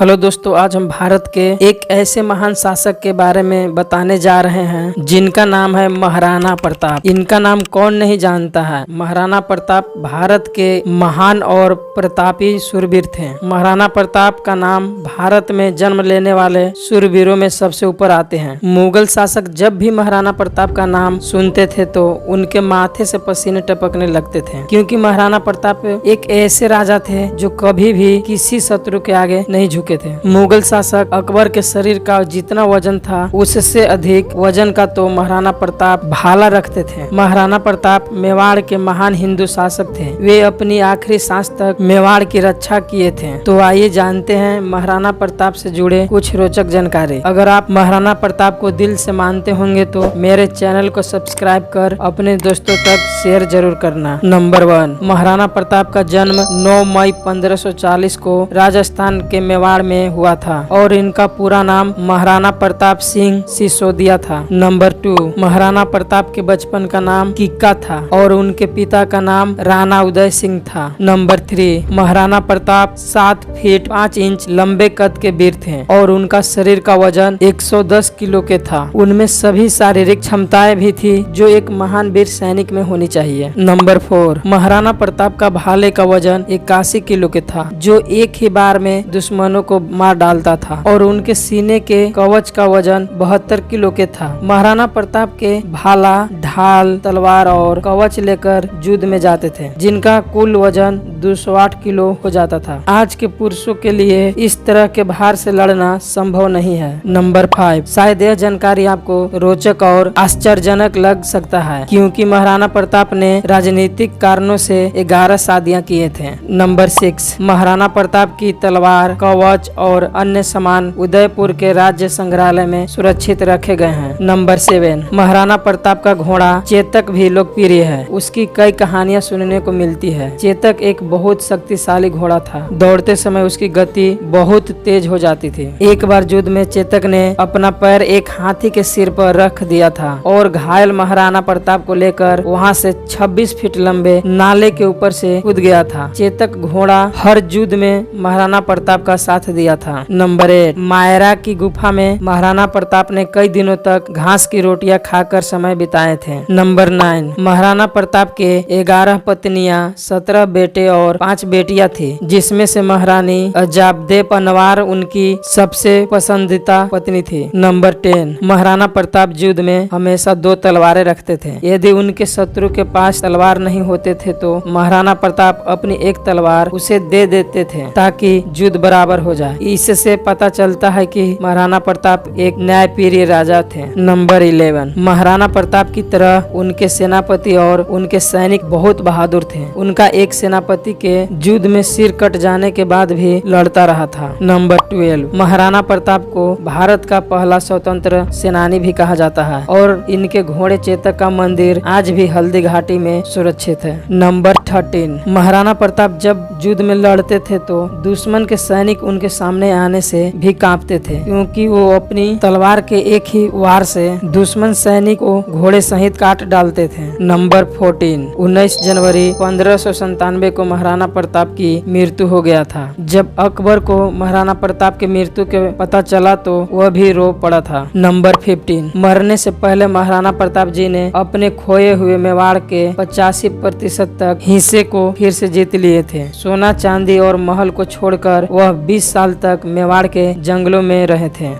Hello दोस्तों, आज हम भारत के एक ऐसे महान शासक के बारे में बताने जा रहे हैं जिनका नाम है महाराणा प्रताप। इनका नाम कौन नहीं जानता है। महाराणा प्रताप भारत के महान और प्रतापी शूरवीर थे। महाराणा प्रताप का नाम भारत में जन्म लेने वाले शूरवीरों में सबसे ऊपर आते हैं। मुगल शासक जब भी महाराणा प्रताप का नाम सुनते थे तो उनके माथे से पसीने टपकने लगते थे, क्योंकि महाराणा प्रताप एक ऐसे राजा थे जो कभी भी किसी शत्रु के आगे नहीं झुके थे। मुगल शासक अकबर के शरीर का जितना वजन था उससे अधिक वजन का तो महाराणा प्रताप भाला रखते थे। महाराणा प्रताप मेवाड़ के महान हिंदू शासक थे। वे अपनी आखिरी सांस तक मेवाड़ की रक्षा किए थे। तो आइए जानते हैं महाराणा प्रताप से जुड़े कुछ रोचक जानकारी। अगर आप महाराणा प्रताप को दिल से मानते होंगे तो मेरे चैनल को सब्सक्राइब कर अपने दोस्तों तक शेयर जरूर करना। नंबर 1, महाराणा प्रताप का जन्म 9 मई 1540 को राजस्थान के मेवाड़ में हुआ था और इनका पूरा नाम महाराणा प्रताप सिंह सिसोदिया था। नंबर 2, महाराणा प्रताप के बचपन का नाम किक्का था और उनके पिता का नाम राणा उदय सिंह था। Number 3, Maharana Pratap 7 feet 5 inch लंबे कद के वीर थे और उनका शरीर का वजन 110 किलो के था। उनमें सभी शारीरिक क्षमताएं भी थी जो एक महान वीर सैनिक में होनी चाहिए। नंबर 4, महाराणा प्रताप का भाले का वजन 81 किलो के था, जो एक ही बार में दुश्मनों को मार डालता था और उनके सीने के कवच का वजन 72 किलो के था। महाराणा प्रताप के भाला, ढाल, तलवार और कवच लेकर युद्ध में जाते थे, जिनका कुल वजन 208 किलो हो जाता था। आज के पुरुषों के लिए इस तरह के भार से लड़ना संभव नहीं है। नंबर 5, शायद यह जानकारी आपको रोचक और आश्चर्यजनक लग सकता है, क्योंकि महाराणा प्रताप ने राजनीतिक कारणों से 11 शादियां किए थे। नंबर 6, महाराणा प्रताप की तलवार, कवच और अन्य सामान उदयपुर के राज्य संग्रहालय में सुरक्षित रखे गए हैं। नंबर 7, महाराणा प्रताप का घोड़ा चेतक भी लोकप्रिय है। उसकी कई कहानियां सुनने को मिलती है। चेतक एक बहुत शक्तिशाली घोड़ा था। दौड़ते समय उसकी गति बहुत तेज हो जाती थी। एक बार युद्ध में चेतक ने अपना पैर एक हाथी के सिर पर रख दिया था और घायल महाराणा प्रताप को लेकर वहां से 26 फीट लंबे नाले के ऊपर से कूद गया था। चेतक घोड़ा हर युद्ध में महाराणा प्रताप का साथ दिया था। नंबर 8, मायरा की गुफा में महाराणा प्रताप ने कई दिनों तक घास की रोटियां खाकर समय बिताए थे। नंबर 9, महाराणा प्रताप के 11 पत्नियां, 17 बेटे और 5 बेटियां थी, जिसमें से महारानी अजाबदे पनवार उनकी सबसे पसंदीदा पत्नी थी। नंबर 10, महाराणा प्रताप युद्ध में हमेशा 2 तलवारें रखते थे। यदि उनके शत्रु के पास तलवार नहीं होते थे तो महाराणा प्रताप अपनी एक तलवार उसे दे देते थे ताकि युद्ध बराबर हो जाए। इससे पता चलता है कि महाराणा प्रताप एक न्यायप्रिय राजा थे। नंबर 11, महाराणा प्रताप की तरह उनके सेनापति और उनके सैनिक बहुत बहादुर थे। उनका एक सेनापति के युद्ध में सिर कट जाने के बाद भी लड़ता रहा था। नंबर 12, महाराणा प्रताप को भारत का पहला स्वतंत्र सेनानी भी कहा जाता है और इनके घोड़े चेतक का मंदिर आज भी हल्दी घाटी में सुरक्षित है। नंबर 13, महाराणा प्रताप जब युद्ध में लड़ते थे तो दुश्मन के सैनिक उनके सामने आने से भी कांपते थे, क्योंकि वो अपनी तलवार के एक ही वार से दुश्मन सैनिक को घोड़े सहित काट डालते थे। नंबर 14, 19 जनवरी 1597 को महाराणा प्रताप की मृत्यु हो गया था। जब अकबर को महाराणा प्रताप की मृत्यु के पता चला तो वह भी रो पड़ा था। नंबर 15, मरने से पहले महाराणा प्रताप जी ने अपने खोए हुए मेवाड़ के 85% तक हिस्से को फिर से जीत लिए थे। सोना, चांदी और महल को छोड़कर वह 20 साल तक मेवाड़ के जंगलों में रहे थे।